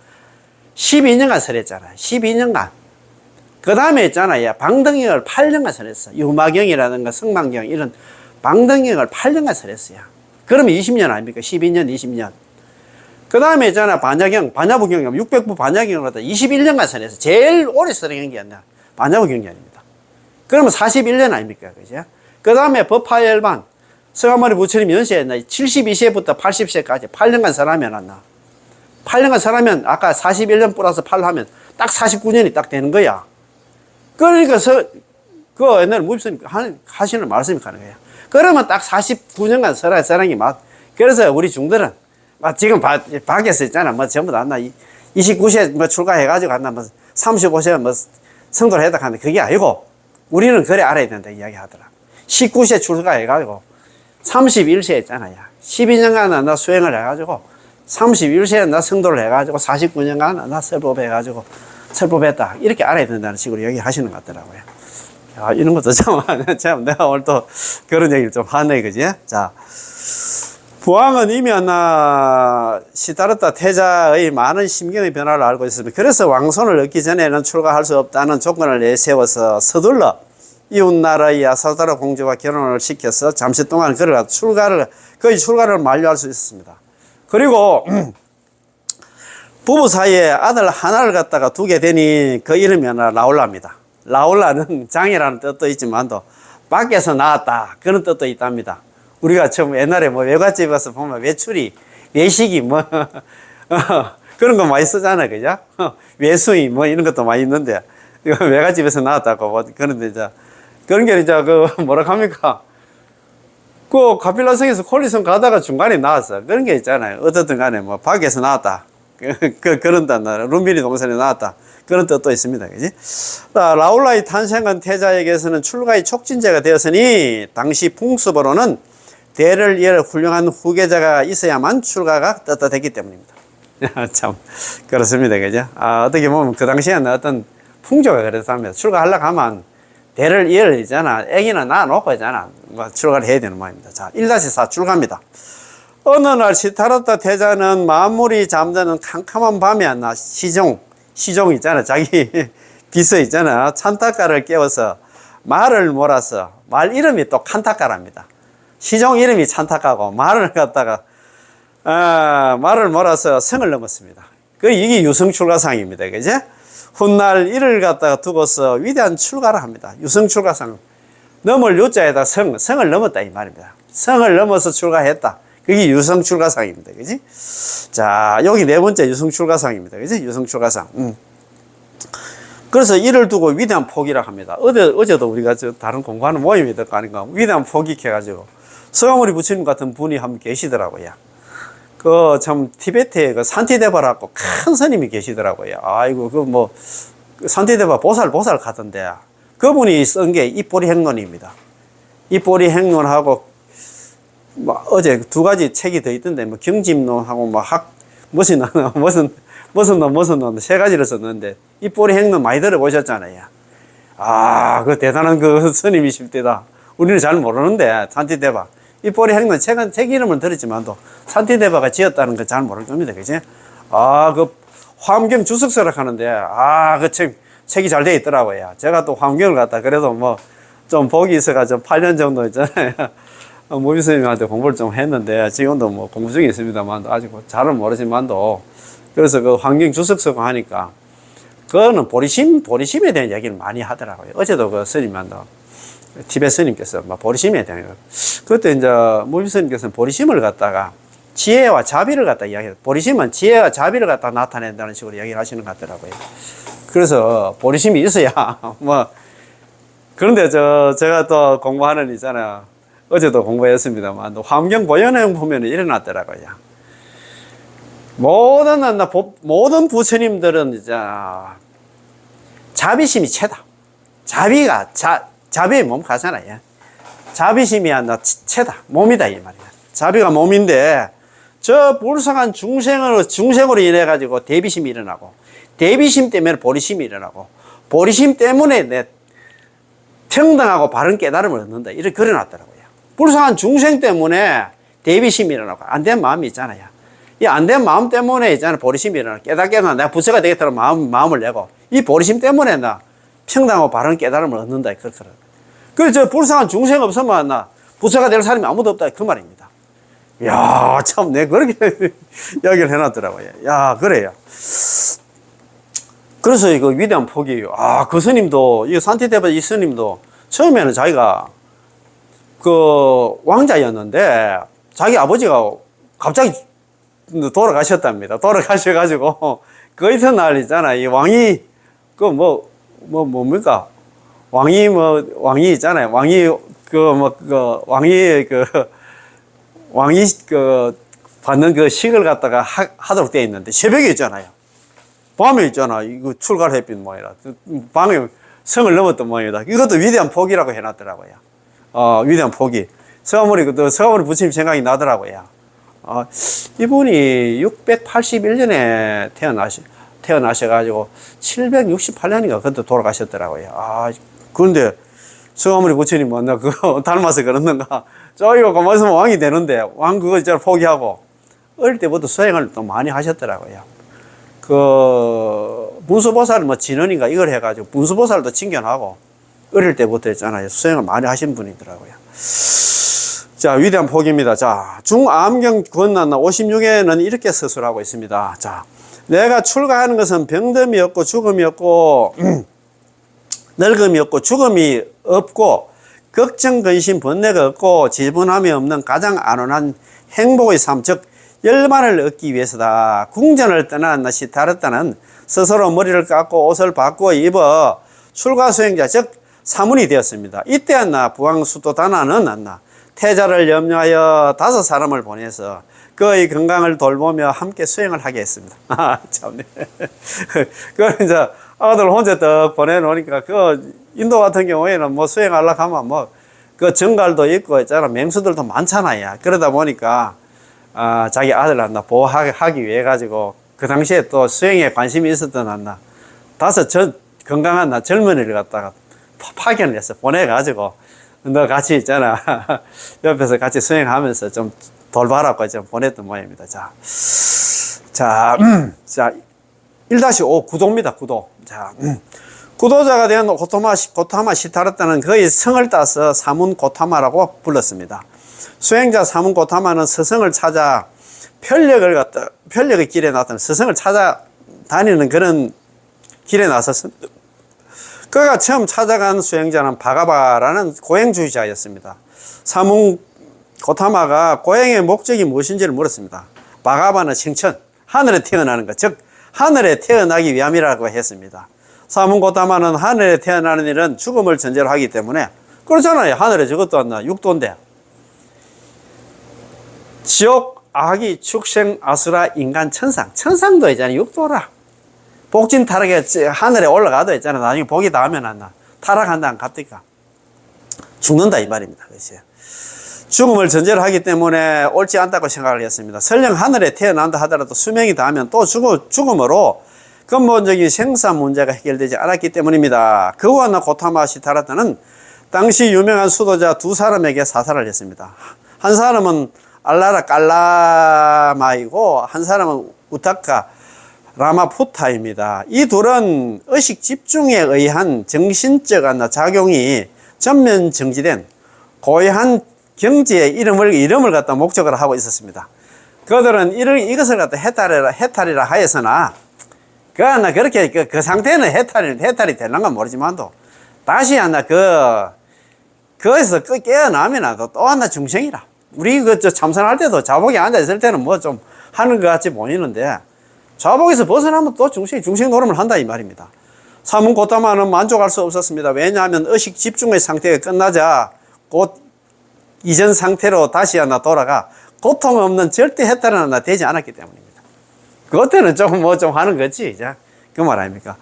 12년간 설했잖아. 12년간. 그 다음에 있잖아요. 방등경을 8년간 설했어. 유마경이라든가 성만경 이런 방등경을 8년간 설했어요. 그러면 20년 아닙니까? 12년, 20년. 그 다음에 있잖아. 반야부경, 600부 반야경을 갖다 21년간 설했어. 제일 오래 설한 게 아니라 반야부경전입니다. 그러면 41년 아닙니까? 그죠? 그 다음에 법화열반, 서가모니 부처님 연세에 72세부터 80세까지 8년간 설하면 8년간 설하면 아까 41년 플러스 8 하면 딱 49년이 딱 되는 거야. 그러니까 그 옛날에 무입스님 하시는 말씀이 가는 거야. 그러면 딱 49년간 설한 게 맞. 그래서 우리 중들은 지금 밖에서 있잖아. 전부 다 29세 출가해가지고 35세 성도를 했다 하는데 그게 아니고 우리는 그래 알아야 된다 이야기 하더라. 19세 출가해가지고 31세 있잖아요. 12년간 나 수행을 해가지고 31세에 나 성도를 해가지고 49년간 나 설법해가지고 설법했다. 이렇게 알아야 된다는 식으로 얘기하시는 것 같더라고요. 야, 이런 것도 참 내가 오늘 또 그런 얘기를 좀 하네, 그지? 자, 부왕은 이미 시다르타 태자의 많은 심경의 변화를 알고 있습니다. 그래서 왕손을 얻기 전에는 출가할 수 없다는 조건을 내세워서 서둘러 이웃나라의 아사다라 공주와 결혼을 시켜서 잠시 동안 그를 거의 출가를 만료할 수 있었습니다. 그리고 부부 사이에 아들 하나를 갖다가 두게 되니 그 이름이 라울라입니다. 라울라는 장이라는 뜻도 있지만도 밖에서 나왔다 그런 뜻도 있답니다. 우리가 처음 옛날에 뭐 외갓집 가서 보면 외식이 뭐 그런 거 많이 쓰잖아요, 그죠? 외수이 뭐 이런 것도 많이 있는데 외갓집에서 나왔다고 그런데 이제 그런 게 이제 뭐라 합니까? 그 가필라성에서 콜리성 가다가 중간에 나왔어. 그런 게 있잖아요. 어떻든 간에 뭐 밖에서 나왔다. 그런 뜻, 룸비니 동산에 나왔다. 그런 뜻도 있습니다. 그지? 라울라의 탄생한 태자에게서는 출가의 촉진제가 되었으니 당시 풍습으로는 대를 이을 훌륭한 후계자가 있어야만 출가가 떳떳했기 때문입니다. 참 그렇습니다. 그죠? 어떻게 보면 그 당시에는 어떤 풍조가 그랬답니다. 출가하려고 하면 대를 이을 있잖아. 애기는 낳아놓고 있잖아. 뭐 출가를 해야 되는 모양입니다. 자, 1-4 출가입니다. 어느 날 시타르타 태자는 만물이 잠드는 캄캄한 밤에 시종 있잖아. 자기 비서 있잖아. 찬타카를 깨워서 말을 몰아서 말 이름이 또 칸타카랍니다. 시종 이름이 찬타카고 말을 갖다가 말을 몰아서 성을 넘었습니다. 이게 유성 출가상입니다. 그죠? 훗날 이를 갖다가 두고서 위대한 출가를 합니다. 유성 출가상. 넘을 유자에다 성을 넘었다 이 말입니다. 성을 넘어서 출가했다. 그게 유성 출가상입니다. 그지? 자, 여기 네 번째 유성 출가상입니다. 그지? 유성 출가상. 그래서 이를 두고 위대한 포기라 합니다. 어제도 우리가 다른 공부하는 모임이 될 거 아닌가. 위대한 포기해가지고 서가모니 부처님 같은 분이 한 분 계시더라고요. 참 티베트에 산티데바라고 큰 스님이 계시더라고요. 아이고 산티데바 보살 가던데 그분이 쓴 게 입보리 행론입니다. 입보리 행론하고 어제 두 가지 책이 더 있던데 경집론하고 무슨 놈 세 가지를 썼는데 입보리 행론 많이 들어보셨잖아요. 그 대단한 그 스님이십니다. 우리는 잘 모르는데 산티데바 입보리 행론 책 이름은 들었지만도 산티데바가 지었다는 거 잘 모를 겁니다. 그지? 그 화엄경 주석서를 하는데 그 책이 잘 돼 있더라고요. 제가 또 화엄경을 갖다 그래도 좀 복이 있어가지고 8년 정도 있잖아요. 모비스님한테 공부를 좀 했는데 지금도 공부 중에 있습니다만 아직 잘은 모르지만도 그래서 그 환경 주석서고 하니까 그거는 보리심에 대한 얘기를 많이 하더라고요. 어제도 그 스님한테 티베트 스님께서 보리심에 대한 거. 그때 이제 모비스님께서는 보리심을 갖다가 지혜와 자비를 갖다 이야기해요. 보리심은 지혜와 자비를 갖다 나타낸다는 식으로 이야기를 하시는 것 같더라고요. 그래서 보리심이 있어야 그런데 제가 또 공부하는 있잖아요. 어제도 공부했습니다만 환경 보현행 보면 일어났더라고요. 모든 부처님들은 이제 자비심이 최다. 자비의 몸 가잖아요. 자비심이 최다. 몸이다 이 말이야. 자비가 몸인데 저 불쌍한 중생으로 인해 가지고 대비심이 일어나고 대비심 때문에 보리심이 일어나고 보리심 때문에 내 평등하고 바른 깨달음을 얻는다. 이렇게 그려놨더라고요. 불쌍한 중생 때문에 대비심이 일어나고 안 된 마음이 있잖아요. 이 안 된 마음 때문에 있잖아요. 보리심이 일어나고 깨닫게나 내가 부처가 되겠다는 마음을 내고 이 보리심 때문에 나 평등하고 바른 깨달음을 얻는다. 그렇더라고요. 그래서 저 불쌍한 중생 없으면 나 부처가 될 사람이 아무도 없다. 그 말입니다. 야, 참, 내가 그렇게 이야기를 해놨더라고요. 야, 그래요. 그래서 이거 위대한 포기예요. 그 스님도, 이 산티데바 이 스님도 처음에는 자기가 그 왕자였는데 자기 아버지가 갑자기 돌아가셨답니다. 돌아가셔가지고 그 이튿날 있잖아. 이 왕이 뭡니까? 왕이 있잖아요. 왕이 받는 그 식을 갖다가 하도록 되어 있는데 새벽에 있잖아요. 밤에 있잖아. 이거 출가를 햇빛 뭐이라. 밤에 성을 넘었던 모양이다. 이것도 위대한 포기라고 해놨더라고요. 위대한 포기. 서가모니 부처님 생각이 나더라고요. 이분이 681년에 태어나셔가지고 768년인가 그때 돌아가셨더라고요. 그런데 서가모니 부처님 만나 그거 닮아서 그러는가? 저기가 가만있으면 왕이 되는데 왕 그거 있잖아 포기하고 어릴 때부터 수행을 또 많이 하셨더라고요. 문수보살 진언인가 이걸 해가지고 문수보살도 칭견하고 어릴 때부터 있잖아요. 수행을 많이 하신 분이더라고요. 자, 위대한 포기입니다. 자, 중암경 권난 56에는 이렇게 서술하고 있습니다. 자, 내가 출가하는 것은 병듦이 없고 죽음이 없고 늙음이 없고 죽음이 없고 걱정 근심 번뇌가 없고 지분함이 없는 가장 안온한 행복의 삶, 즉 열만을 얻기 위해서다. 궁전을 떠난 시타르타는 스스로 머리를 깎고 옷을 바꾸어 입어 출가 수행자 즉 사문이 되었습니다. 이때 부왕수도다나는 태자를 염려하여 5사람을 보내서 그의 건강을 돌보며 함께 수행을 하게 했습니다. 참네. 이제 아들 혼자 딱 보내놓으니까 인도 같은 경우에는 수행하려고 하면 정갈도 있고 있잖아. 맹수들도 많잖아요. 그러다 보니까 자기 아들 보호하기 위해 가지고 그 당시에 또 수행에 관심이 있었던 5 건강한 젊은이를 갖다가 파견을 했어. 보내가지고 너 같이 있잖아. 옆에서 같이 수행하면서 좀 돌봐라고 좀 보냈던 모양입니다. 자, 1-5 구도입니다. 구도. 자, 구도자가 된 고타마 시타르타는 그의 성을 따서 사문 고타마라고 불렀습니다. 수행자 사문 고타마는 스승을 찾아 편력의 길에 나타난 스승을 찾아 다니는 그런 길에 나섰습니다. 그가 처음 찾아간 수행자는 바가바라는 고행주의자였습니다. 사문 고타마가 고행의 목적이 무엇인지를 물었습니다. 바가바는 승천, 하늘에 태어나는 것, 즉 하늘에 태어나기 위함이라고 했습니다. 사문 고타마는 하늘에 태어나는 일은 죽음을 전제로 하기 때문에 그렇잖아요. 하늘에 저것도 안 나, 육도인데 지옥, 아기, 축생, 아수라, 인간, 천상도 있잖아요. 육도라. 복진 타락에 하늘에 올라가도 있잖아. 나중에 복이 닿으면 안 나. 타락한다 안 갑니까? 죽는다 이 말입니다. 그렇지? 죽음을 전제로 하기 때문에 옳지 않다고 생각을 했습니다. 설령 하늘에 태어난다 하더라도 수명이 닿으면 또 죽음으로 근본적인 생사 문제가 해결되지 않았기 때문입니다. 그와 고타마 시타르타는 당시 유명한 수도자 2사람에게 사살을 했습니다. 한 사람은 알라라 깔라마이고 한 사람은 우타카 라마푸타입니다. 이 둘은 의식 집중에 의한 정신적 작용이 전면 정지된 고유한 경지의 이름을 갖다 목적으로 하고 있었습니다. 그들은 이것을 갖다 해탈이라 하였으나 그렇게 그 상태는 해탈이 되는가 모르지만도 다시 거기서 깨어나면 또 하나 중생이라. 우리 참선할 때도 자복에 앉아있을 때는 좀 하는 것 같이 보이는데 자복에서 벗어나면 또 중생 노름을 한다 이 말입니다. 사문 고타마는 만족할 수 없었습니다. 왜냐하면 의식 집중의 상태가 끝나자 곧 이전 상태로 다시 돌아가 고통 없는 절대 해탈은 되지 않았기 때문입니다. 그때는 좀 하는 거지. 그 말 아닙니까?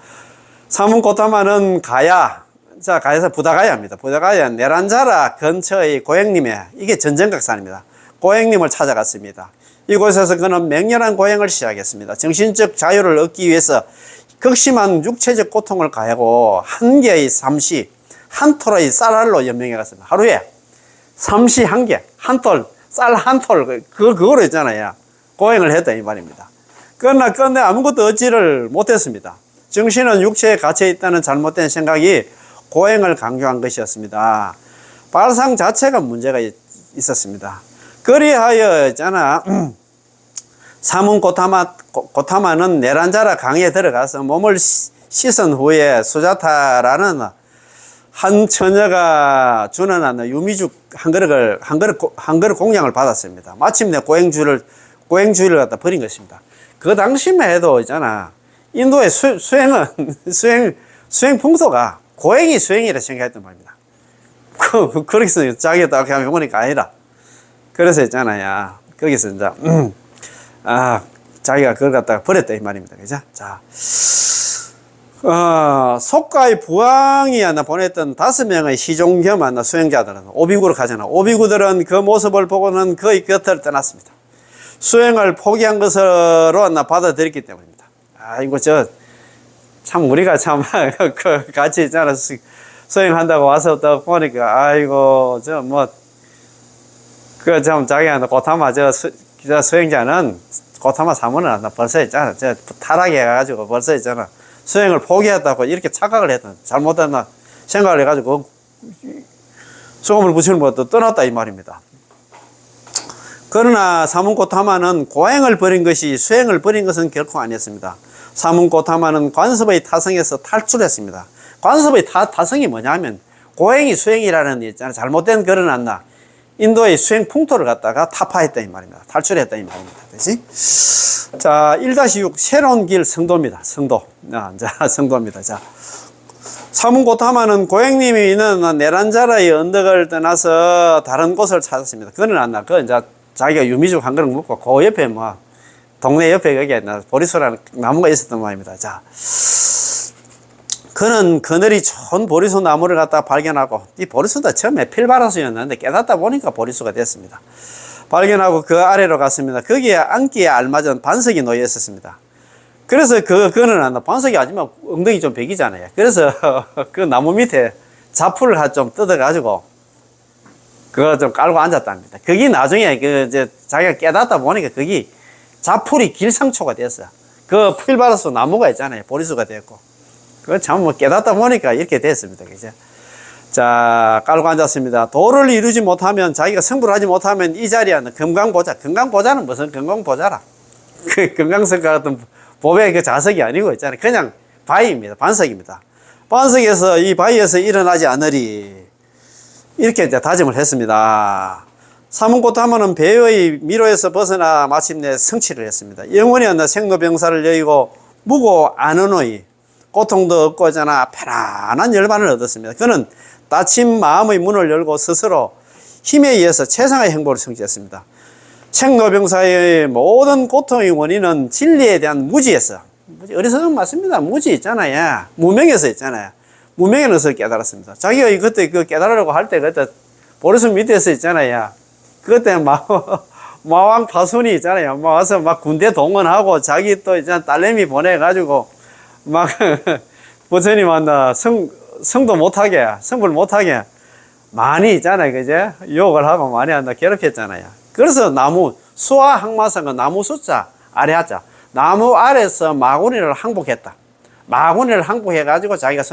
사문 고타마는 가야에서 부다가야입니다. 부다가야 네란자라 근처의 고행님의 이게 전정각산입니다. 고행님을 찾아갔습니다. 이곳에서 그는 맹렬한 고행을 시작했습니다. 정신적 자유를 얻기 위해서 극심한 육체적 고통을 가하고 한 개의 삼시, 한 톨의 쌀알로 연명해 갔습니다. 하루에 삼시 한 개, 한 톨, 쌀 한 톨, 그거로 했잖아요. 고행을 했다 이 말입니다. 그러나 아무것도 얻지를 못했습니다. 정신은 육체에 갇혀 있다는 잘못된 생각이 고행을 강조한 것이었습니다. 발상 자체가 문제가 있었습니다. 그리하여 사문 고타마는 네란자라 강에 들어가서 몸을 씻은 후에 수자타라는 한 처녀가 주는 유미죽 한 그릇 공양을 받았습니다. 마침내 고행주의를 갖다 버린 것입니다. 그 당시만 해도 인도의 수행 풍토가 고행이 수행이라 생각했단 말입니다. 그래서 자기가 딱 그냥 보니까 아니라. 그래서 거기서 자기가 그걸 갖다가 버렸다 이 말입니다. 그죠? 자, 속가의 부왕이 하나 보냈던 5명의 시종겸 하나 수행자들은 오비구로 가잖아. 오비구들은 그 모습을 보고는 그의 곁을 떠났습니다. 수행을 포기한 것으로 하나 받아들였기 때문입니다. 아이고, 참, 우리가 참, 같이 있잖아. 수행한다고 와서 또 보니까, 아이고, 자기한테 고타마, 수행자는 고타마 사문을 한다. 벌써 있잖아. 타락해가지고 벌써 있잖아. 수행을 포기했다고 이렇게 착각을 했다. 잘못했나 생각을 해가지고 소금을 붙이는 것도 떠났다 이 말입니다. 그러나 사문고타마는 고행을 버린 것이 수행을 버린 것은 결코 아니었습니다. 사문고타마는 관습의 타성에서 탈출했습니다. 관습의 타성이 뭐냐면 고행이 수행이라는 있잖아. 잘못된 글은 안나 인도의 수행 풍토를 갖다가 타파했다 이 말입니다. 탈출했다 이 말입니다. 그렇지? 자, 1-6 새로운 길 성도입니다. 성도. 성도입니다. 자, 사문고타마는 고행님이 있는 네란자라의 언덕을 떠나서 다른 곳을 찾았습니다. 그거는 안나. 이제 자기가 유미죽 한 그릇 먹고 그 옆에 동네 옆에 거기에 보리수라는 나무가 있었단 말입니다. 자, 그는 그늘이 좋은 보리수 나무를 갖다 발견하고, 이 보리수도 처음에 필바라수였는데 깨닫다 보니까 보리수가 됐습니다. 발견하고 그 아래로 갔습니다. 거기에 앉기에 알맞은 반석이 놓여 있었습니다. 그래서 그는 안나 반석이 아니면 엉덩이 좀 베기잖아요. 그래서 그 나무 밑에 자풀을 좀 뜯어가지고 그거 좀 깔고 앉았답니다. 거기 나중에 자기가 깨닫다 보니까 거기 자풀이 길상초가 됐어요. 그 필바라수 나무가 있잖아요. 보리수가 됐고. 그 참 깨닫다 보니까 이렇게 됐습니다. 그죠? 자, 깔고 앉았습니다. 도를 이루지 못하면, 자기가 승부를 하지 못하면 이 자리에 건강보자는 무슨 건강보자라. 그 건강석과 같은 보배의 그 자석이 아니고 있잖아요. 그냥 바위입니다. 반석입니다. 반석에서 이 바위에서 일어나지 않으리. 이렇게 이제 다짐을 했습니다. 사문고타마는 배의 미로에서 벗어나 마침내 성취를 했습니다. 영원히 생로병사를 여의고 무고 안언의 고통도 없고 하잖아 편안한 열반을 얻었습니다. 그는 닫힌 마음의 문을 열고 스스로 힘에 의해서 최상의 행보를 성취했습니다. 생로병사의 모든 고통의 원인은 진리에 대한 무지에서, 어리석은 맞습니다. 무지 있잖아요. 무명에서 있잖아요. 무명에서 깨달았습니다. 자기가 그때 깨달으려고 할 때 그때 보리수 밑에서 있잖아요. 그때 마왕 파순이 있잖아요. 와서 군대 동원하고 자기 또 이제 딸내미 보내가지고 부처님 성도 못하게, 성불 못하게 많이 있잖아요. 그제? 욕을 하고 많이 괴롭혔잖아요. 그래서 수화 항마상은 나무 숫자 아래 하자. 나무 아래서 마구니를 항복했다. 마구니를 항복해가지고 자기가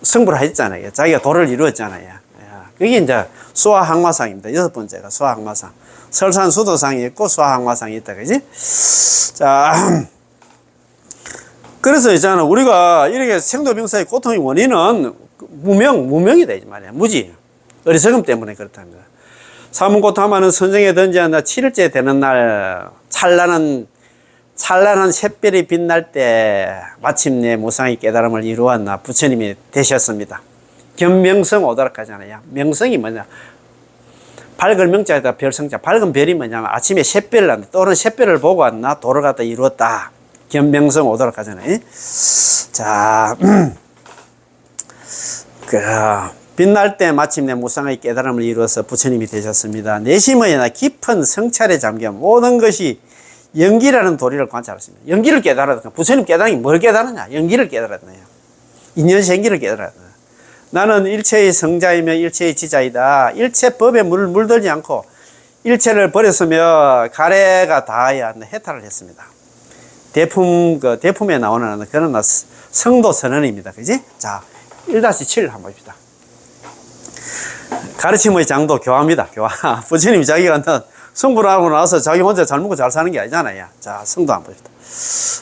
성불을 했잖아요. 자기가 도를 이루었잖아요. 그게 이제 수화 항마상입니다. 6번째가 수화 항마상. 설산 수도상이 있고 수화 항마상이 있다. 그지? 자. 그래서 있잖아, 우리가 이렇게 생로병사의 고통의 원인은 무명이다, 이 말이야. 무지. 어리석음 때문에 그렇답니다. 사문고타마는 선정에 던지한다 7일째 되는 날, 찬란한 샛별이 빛날 때, 마침내 무상의 깨달음을 이루었나, 부처님이 되셨습니다. 견명성 오도록 하잖아요. 명성이 뭐냐. 밝을 명자에다 별성자. 밝은 별이 뭐냐면 아침에 샛별을 한다. 떠오르는 샛별을 보고 왔나, 도를 갖다 이루었다. 견명성 오도록 하잖아요. 자, 빛날 때 마침내 무상의 깨달음을 이루어서 부처님이 되셨습니다. 내심의 깊은 성찰에 잠겨 모든 것이 연기라는 도리를 관찰했습니다. 연기를 깨달았다. 부처님 깨달음이 뭘 깨달았냐? 연기를 깨달았네요. 인연생기를 깨달았다. 나는 일체의 성자이며 일체의 지자이다. 일체 법에 물들지 않고 일체를 버렸으며 가래가 닿아야 한다. 해탈을 했습니다. 대품에 나오는 그런 성도 선언입니다. 그지? 자, 1-7 한번 봅시다. 가르침의 장도 교화입니다. 교화. 부처님이 자기가 성불을 하고 나서 자기 혼자 잘 먹고 잘 사는 게 아니잖아요. 자, 성도 한번 봅시다.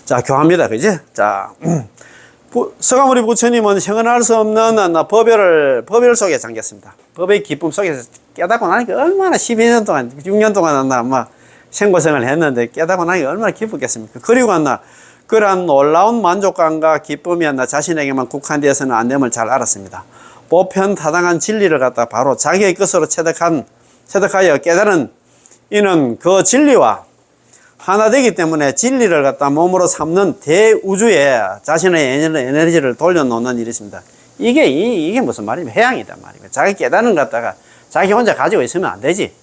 자, 교화입니다. 그지? 자, 서가모니 부처님은 형언할 수 없는 법열 속에 잠겼습니다. 법의 기쁨 속에서 깨닫고 나니까 얼마나 12년 동안, 6년 동안 생고생을 했는데 깨닫고 나니까 얼마나 기쁘겠습니까? 그리고 그러한 놀라운 만족감과 기쁨이 자신에게만 국한되어서는 안 됨을 잘 알았습니다. 보편 타당한 진리를 갖다 바로 자기의 것으로 체득하여 깨달은 이는 그 진리와 하나 되기 때문에 진리를 갖다 몸으로 삼는 대우주에 자신의 에너지를 돌려놓는 일이 있습니다. 이게 무슨 말이면 해양이다 말이에요. 자기 깨달은 것 갖다가 자기 혼자 가지고 있으면 안 되지.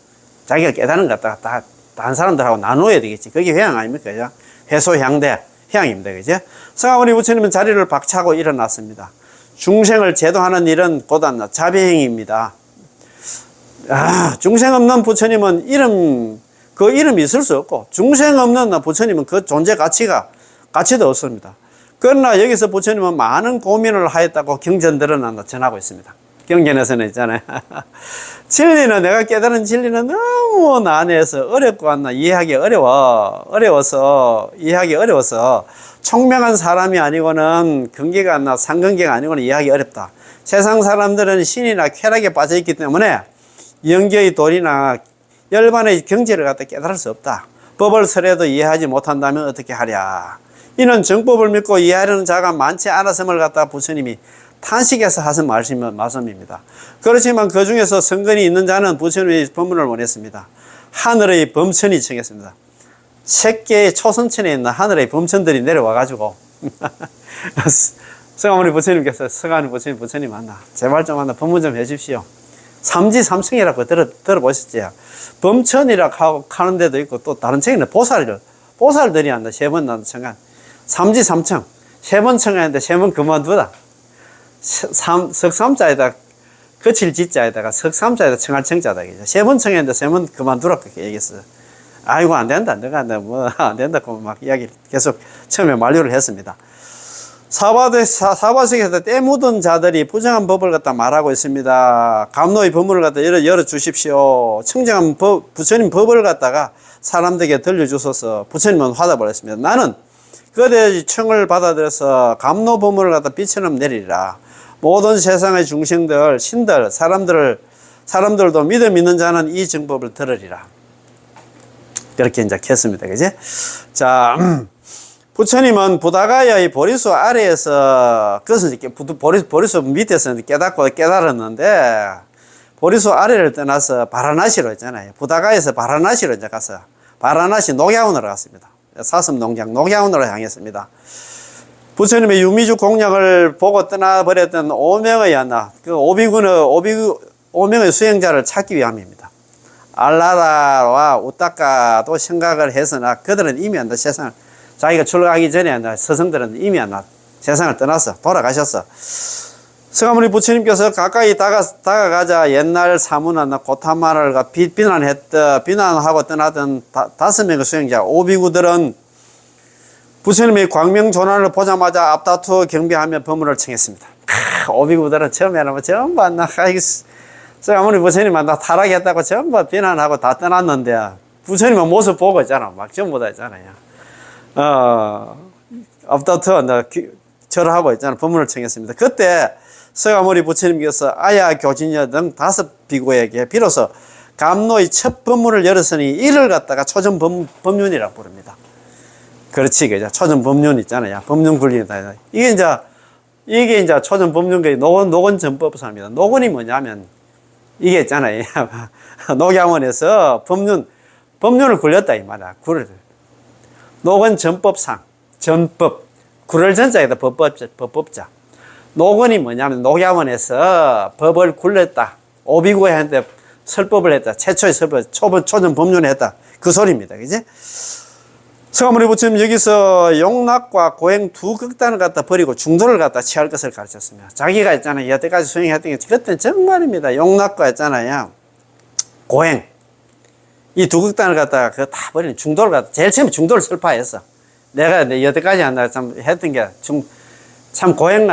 자기가 깨달은 것 갖다가 다 다른 사람들하고 나눠야 되겠지. 그게 회양 아닙니까? 그죠? 회소향대 회양입니다. 그죠? 성아모니 부처님은 자리를 박차고 일어났습니다. 중생을 제도하는 일은 고단나 자비행입니다. 중생 없는 부처님은 그 이름이 있을 수 없고, 중생 없는 부처님은 그 존재 가치도 없습니다. 그러나 여기서 부처님은 많은 고민을 하였다고 경전들은 전하고 있습니다. 경전에서는 있잖아요. 진리는, 내가 깨달은 진리는 너무 난해해서 어렵고 이해하기 어려워서 총명한 사람이 아니고는 경계가 안 나, 상경계가 아니고는 이해하기 어렵다. 세상 사람들은 신이나 쾌락에 빠져있기 때문에 영계의 도리나 열반의 경지를 갖다 깨달을 수 없다. 법을 설해도 이해하지 못한다면 어떻게 하랴. 이는 정법을 믿고 이해하려는 자가 많지 않았음을 갖다 부처님이 탄식해서 하신 말씀입니다. 그렇지만 그 중에서 성근이 있는 자는 부처님의 법문을 원했습니다. 하늘의 범천이 청했습니다. 색계의 초선천에 있는 하늘의 범천들이 내려와가지고 성아모니 부처님께서 부처님 만나 제발 좀 만나 법문 좀 해주십시오. 삼지삼층이라고 들어보셨죠? 범천이라고 하는 데도 있고, 또 다른 책에는 보살들이 한다. 3번 나도 청한. 삼지삼층. 3번 청하는데 3번 그만두다. 석삼자에다, 거칠 지자에다가 석삼자에다 청할 청자다. 3번 청했는데 3번 그만두라. 그렇게 얘기했어요. 아이고, 안 된다. 안 된다고 막 이야기 계속 처음에 만류를 했습니다. 사바sek에서 때 묻은 자들이 부정한 법을 갖다 말하고 있습니다. 감노의 법문을 갖다 열어주십시오. 청정한 부처님 법을 갖다가 사람들에게 들려주소서. 부처님은 화답을 했습니다. 나는 그대의 청을 받아들여서 감노 법문을 갖다 빛처럼 내리리라. 모든 세상의 중생들, 신들, 사람들도 믿음 있는 자는 이 정법을 들으리라. 그렇게 이제 했습니다. 그지? 자, 부처님은 부다가야의 보리수 아래에서, 그것은 보리수 밑에서 깨달았는데, 보리수 아래를 떠나서 바라나시로 했잖아요. 부다가에서 바라나시로 이제 가서, 바라나시 녹야원으로 갔습니다. 사슴 농장 녹야원으로 향했습니다. 부처님의 유미주 공약을 보고 떠나버렸던 5명의 수행자를 찾기 위함입니다. 알라다와 우따까도 생각을 했으나 그들은 이미 세상을, 자기가 출가하기 전에 서성들은 이미 세상을 떠나서 돌아가셨어. 성아모니 부처님께서 가까이 다가가자 옛날 사문한 고타마를 비난하고 떠나던 5명의 수행자 오비구들은 부처님의 광명존환을 보자마자 앞다투어 경배하며 법문을 청했습니다. 오비구들은 처음에는 전부 성아모니 부처님 타락했다고 전부 비난하고 다 떠났는데, 부처님의 모습 보고 있잖아. 막 전부 다 있잖아요. 앞다투어 절하고 있잖아. 법문을 청했습니다. 그때 성아모니 부처님께서 아야 교진여 등 5비구에게 비로소 감노의 첫 법문을 열었으니 이를 갖다가 초전 법륜이라고 부릅니다. 그렇지, 그죠? 초전 법륜 있잖아요. 법륜 굴리다. 이게 이제 초전 법륜의 노건 전법사입니다. 노건이 뭐냐면, 이게 있잖아요. 녹양원에서 법륜을 굴렸다, 이 말이야. 노건 전법상, 전법, 구를 전자에다 법법자. 노건이 뭐냐면, 녹양원에서 법을 굴렸다. 오비구한테 설법을 했다. 최초의 설법, 초전 법륜을 했다. 그 소리입니다. 그지? 성아모니 부처님 여기서 용락과 고행 두 극단을 갖다 버리고 중도를 갖다 취할 것을 가르쳤습니다. 자기가 있잖아요. 여태까지 수행했던 게, 그때는 정말입니다. 용락과 있잖아요. 고행. 이 두 극단을 갖다가 그거 다 버리는 중도를 갖다, 제일 처음에 중도를 설파했어. 내가 여태까지 했던 게 참 고행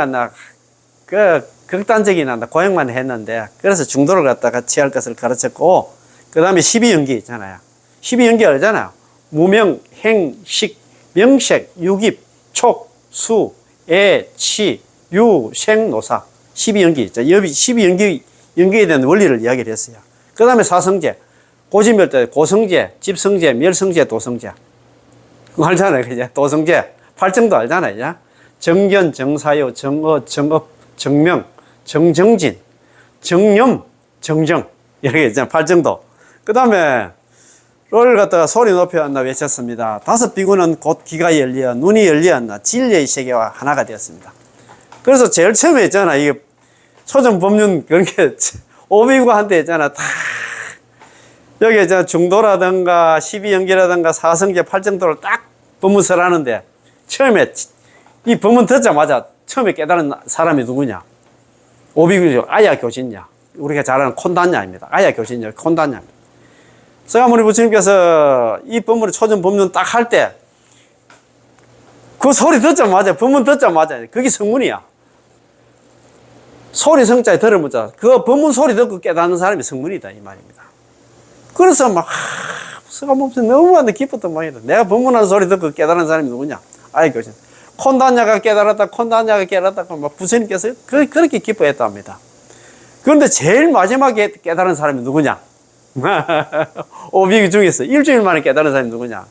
극단적인 고행만 했는데, 그래서 중도를 갖다가 취할 것을 가르쳤고, 그 다음에 12연기 있잖아요. 12연기 알잖아요. 무명, 행, 식, 명색, 유깁, 촉, 수, 애, 치, 유, 생, 노사. 12연기 있죠. 12연기에 대한 원리를 이야기를 했어요. 그 다음에 사성제, 고지멸대, 고성제, 집성제, 멸성제, 도성제. 그거 알잖아요. 그죠? 도성제. 8정도 알잖아요. 정견, 정사요, 정어, 정업, 정명, 정정진, 정념, 정정. 이렇게 있잖아요. 8정도. 그 다음에 갖다가 소리 높였나 외쳤습니다. 다섯 비구는 곧 귀가 열려 눈이 열리었나 진리의 세계와 하나가 되었습니다. 그래서 제일 처음에 있잖아, 이게 초전법륜 그런 게 오비구한테 있잖아, 다 여기 이제 중도라든가 12연계라든가 사성제 8정도를 딱 법문설 하는데 처음에 이 법문 듣자마자 처음에 깨달은 사람이 누구냐? 오비구죠. 아야 교신냐? 우리가 잘 아는 콘단냐입니다. 아야 교신냐? 콘단냐입니다. 서가모니 부처님께서 이 법문을 초전법륜 딱 할 때 그 소리 듣자마자 법문 듣자마자 그게 성문이야. 소리 성자에 들어보자. 그 법문 소리 듣고 깨닫는 사람이 성문이다 이 말입니다. 그래서 막 서가모니 너무 기뻤던 모양이다. 내가 법문하는 소리 듣고 깨닫는 사람이 누구냐? 아이 교신. 콘단냐가 깨달았다, 콘단냐가 깨달았다. 막 부처님께서 그렇게 기뻐했답니다. 그런데 제일 마지막에 깨달은 사람이 누구냐? 오비구 중에서 일주일 만에 깨달은 사람이 누구냐?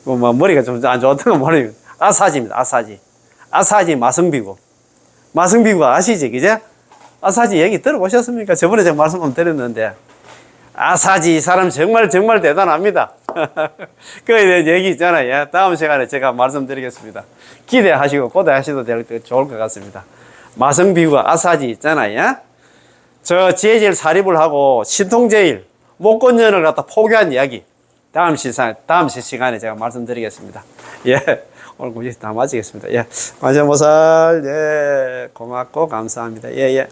뭐 머리가 좀 안 좋았던 거 모르겠어요. 아사지입니다. 아사지 마성비구. 마성비구가 아시지, 그죠? 아사지 얘기 들어보셨습니까? 저번에 제가 말씀 한번 드렸는데 아사지 이 사람 정말 대단합니다. 그에 대한 얘기 있잖아요. 다음 시간에 제가 말씀드리겠습니다. 기대하시고 고대하셔도 좋을 것 같습니다. 마성비구가 아사지 있잖아요. 저 지혜질 사립을 하고 신통제일 목건연을 갖다 포기한 이야기 다음 시간에 제가 말씀드리겠습니다. 예, 오늘 공지 다 마치겠습니다. 예, 관세음보살 예, 고맙고 감사합니다. 예.